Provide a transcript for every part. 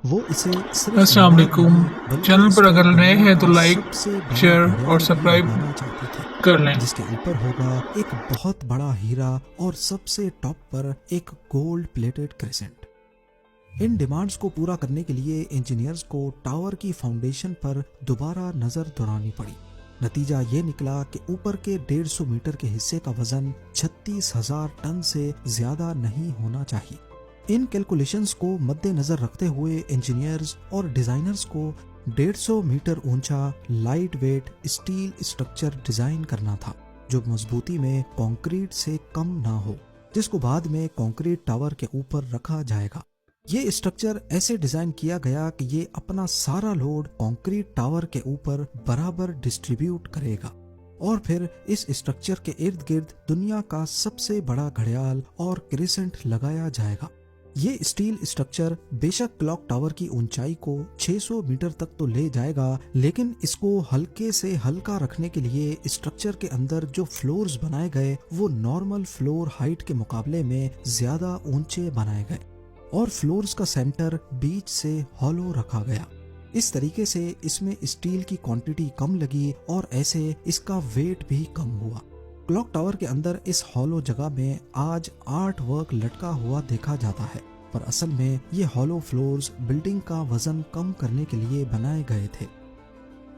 وہ اسے صرف السلام معیار علیکم. نہیں بلکہ چینل اس پر کو اگر نئے دنیا ہیں تو کا لائک سب سے بڑا شیئر اور گھڑیال بھی سبسکرائب بنانا چاہتے تھے، کر لیں. جس کے اوپر ہوگا ایک بہت بڑا ہیرا اور سب سے ٹاپ پر ایک گولڈ پلیٹڈ کریسنٹ۔ ان ڈیمانڈز کو پورا کرنے کے لیے انجینئرز کو ٹاور کی فاؤنڈیشن پر دوبارہ نظر دوڑانی پڑی۔ نتیجہ یہ نکلا کہ اوپر کے 150 میٹر کے حصے کا وزن 36,000 ٹن سے زیادہ نہیں ہونا چاہیے۔ ان کیلکولیشنز کو مد نظر رکھتے ہوئے انجینئرز اور ڈیزائنرز کو 150 میٹر اونچا light weight steel structure design کرنا تھا جو مضبوطی میں کانکریٹ سے کم نہ ہو، جس کو بعد میں کانکریٹ ٹاور کے اوپر رکھا جائے گا۔ یہ اسٹرکچر ایسے ڈیزائن کیا گیا کہ یہ اپنا سارا لوڈ کانکریٹ ٹاور کے اوپر برابر ڈسٹریبیوٹ کرے گا، اور پھر اس اسٹرکچر کے ارد گرد دنیا کا سب سے بڑا گھڑیال اور کریسنٹ لگایا جائے گا۔ یہ اسٹیل اسٹرکچر بے شک کلاک ٹاور کی اونچائی کو 600 میٹر تک تو لے جائے گا، لیکن اس کو ہلکے سے ہلکا رکھنے کے لیے اسٹرکچر کے اندر جو فلورز بنائے گئے وہ نارمل فلور ہائٹ کے مقابلے میں زیادہ اونچے بنائے گئے، اور فلورز کا سینٹر بیچ سے ہالو رکھا گیا۔ اس طریقے سے اس میں اسٹیل کی کوانٹٹی کم لگی اور ایسے اس کا ویٹ بھی کم ہوا۔ کلاک ٹاور کے اندر اس ہالو جگہ میں آج آرٹ ورک لٹکا ہوا دیکھا جاتا ہے، پر اصل میں یہ ہالو فلورز بلڈنگ کا وزن کم کرنے کے لیے بنائے گئے تھے۔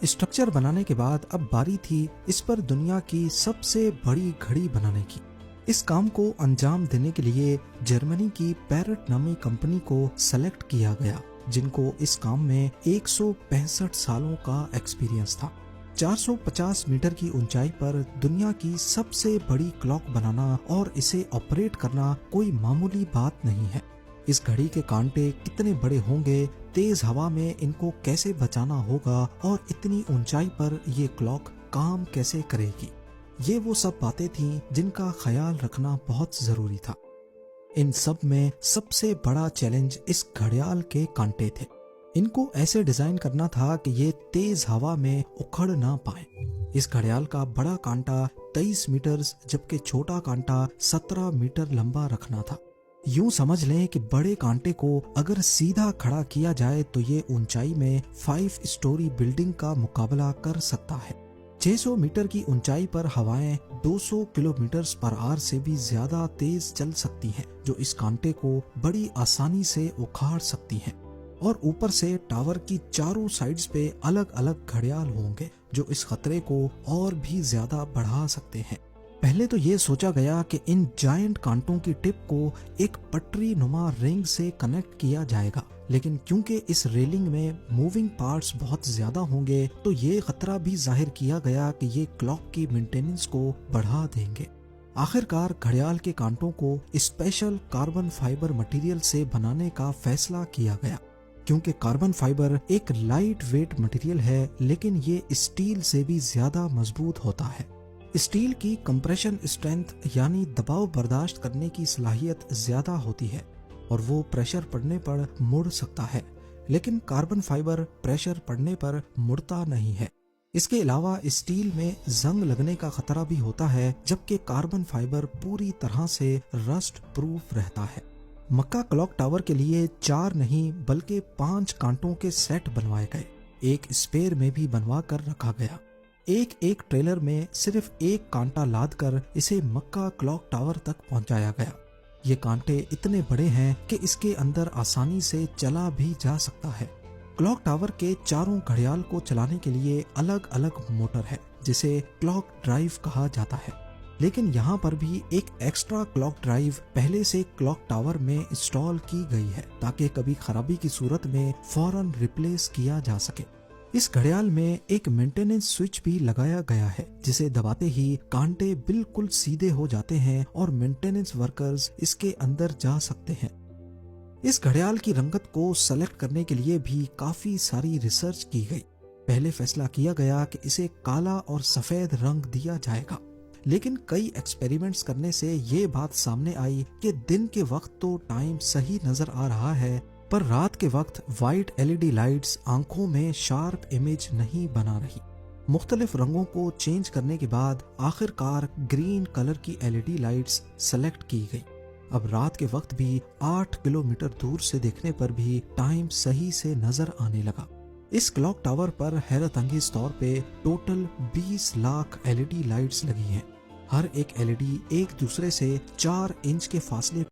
اسٹرکچر بنانے کے بعد اب باری تھی اس پر دنیا کی سب سے بڑی گھڑی بنانے کی۔ اس کام کو انجام دینے کے لیے جرمنی کی پیرٹ نامی کمپنی کو سلیکٹ کیا گیا، جن کو اس کام میں 165 سالوں کا ایکسپیرینس تھا۔ 450 میٹر کی اونچائی پر دنیا کی سب سے بڑی کلاک بنانا اور اسے آپریٹ کرنا کوئی معمولی بات نہیں ہے۔ اس گھڑی کے کانٹے کتنے بڑے ہوں گے، تیز ہوا میں ان کو کیسے بچانا ہوگا، اور اتنی اونچائی پر یہ کلاک کام کیسے کرے گی، یہ وہ سب باتیں تھیں جن کا خیال رکھنا بہت ضروری تھا۔ ان سب میں سب سے بڑا چیلنج اس گھڑیال کے کانٹے تھے۔ ان کو ایسے ڈیزائن کرنا تھا کہ یہ تیز ہوا میں اکھڑ نہ پائیں۔ اس گھڑیال کا بڑا کانٹا 23 میٹر جبکہ چھوٹا کانٹا 17 میٹر لمبا رکھنا تھا۔ یوں سمجھ لیں کہ بڑے کانٹے کو اگر سیدھا کھڑا کیا جائے تو یہ اونچائی میں 5 اسٹوری بلڈنگ کا مقابلہ کر سکتا ہے۔ 600 میٹر کی اونچائی پر ہوائیں 200 کلومیٹر پر آور سے بھی زیادہ تیز چل سکتی ہیں، جو اس کانٹے کو بڑی آسانی سے اکھاڑ سکتی ہیں۔ اور اوپر سے ٹاور کی چاروں سائڈز پہ الگ الگ گھڑیال ہوں گے جو اس خطرے کو اور بھی زیادہ بڑھا سکتے ہیں۔ پہلے تو یہ سوچا گیا کہ ان جائنٹ کانٹوں کی ٹپ کو ایک پٹری نما رنگ سے کنیکٹ کیا جائے گا، لیکن کیونکہ اس ریلنگ میں موونگ پارٹس بہت زیادہ ہوں گے تو یہ خطرہ بھی ظاہر کیا گیا کہ یہ کلاک کی مینٹیننس کو بڑھا دیں گے۔ آخرکار گھڑیال کے کانٹوں کو اسپیشل کاربن فائبر مٹیریل سے بنانے کا فیصلہ کیا گیا، کیونکہ کاربن فائبر ایک لائٹ ویٹ مٹیریل ہے لیکن یہ اسٹیل سے بھی زیادہ مضبوط ہوتا ہے۔ اسٹیل کی کمپریشن اسٹرینتھ یعنی دباؤ برداشت کرنے کی صلاحیت زیادہ ہوتی ہے اور وہ پریشر پڑنے پر مڑ سکتا ہے، لیکن کاربن فائبر پریشر پڑنے پر مڑتا نہیں ہے۔ اس کے علاوہ اسٹیل میں زنگ لگنے کا خطرہ بھی ہوتا ہے، جبکہ کاربن فائبر پوری طرح سے رسٹ پروف رہتا ہے۔ مکہ کلاک ٹاور کے لیے 4 نہیں بلکہ 5 کانٹوں کے سیٹ بنوائے گئے، ایک اسپیئر میں بھی بنوا کر رکھا گیا۔ ایک ٹریلر میں صرف ایک کانٹا لاد کر اسے مکہ کلاک ٹاور تک پہنچایا گیا۔ یہ کانٹے اتنے بڑے ہیں کہ اس کے اندر آسانی سے چلا بھی جا سکتا ہے۔ کلاک ٹاور کے چاروں گھڑیال کو چلانے کے لیے الگ الگ موٹر ہے جسے کلاک ڈرائیو کہا جاتا ہے، لیکن یہاں پر بھی ایک ایکسٹرا کلاک ڈرائیو پہلے سے کلاک ٹاور میں انسٹال کی گئی ہے تاکہ کبھی خرابی کی صورت میں فوراً ریپلیس کیا جا سکے۔ اس گھڑیال میں ایک مینٹیننس سوئچ بھی لگایا گیا ہے جسے دباتے ہی کانٹے بالکل سیدھے ہو جاتے ہیں اور مینٹیننس ورکرز اس کے اندر جا سکتے ہیں۔ اس گھڑیال کی رنگت کو سلیکٹ کرنے کے لیے بھی کافی ساری ریسرچ کی گئی۔ پہلے فیصلہ کیا گیا کہ اسے کالا اور سفید رنگ دیا جائے گا، لیکن کئی ایکسپیریمنٹس کرنے سے یہ بات سامنے آئی کہ دن کے وقت تو ٹائم صحیح نظر آ رہا ہے، پر رات کے وقت وائٹ LED لائٹس آنکھوں میں شارپ امیج نہیں بنا رہی۔ مختلف رنگوں کو چینج کرنے کے بعد آخر کار گرین کلر کی LED لائٹس سلیکٹ کی گئی۔ اب رات کے وقت بھی 8 کلومیٹر دور سے دیکھنے پر بھی ٹائم صحیح سے نظر آنے لگا۔ اس کلاک ٹاور پر حیرت انگیز طور پہ ٹوٹل 20 لاکھ LED لائٹس لگی ہیں۔ ہر ایک LED ایک دوسرے سے 4 انچ کے فاصلے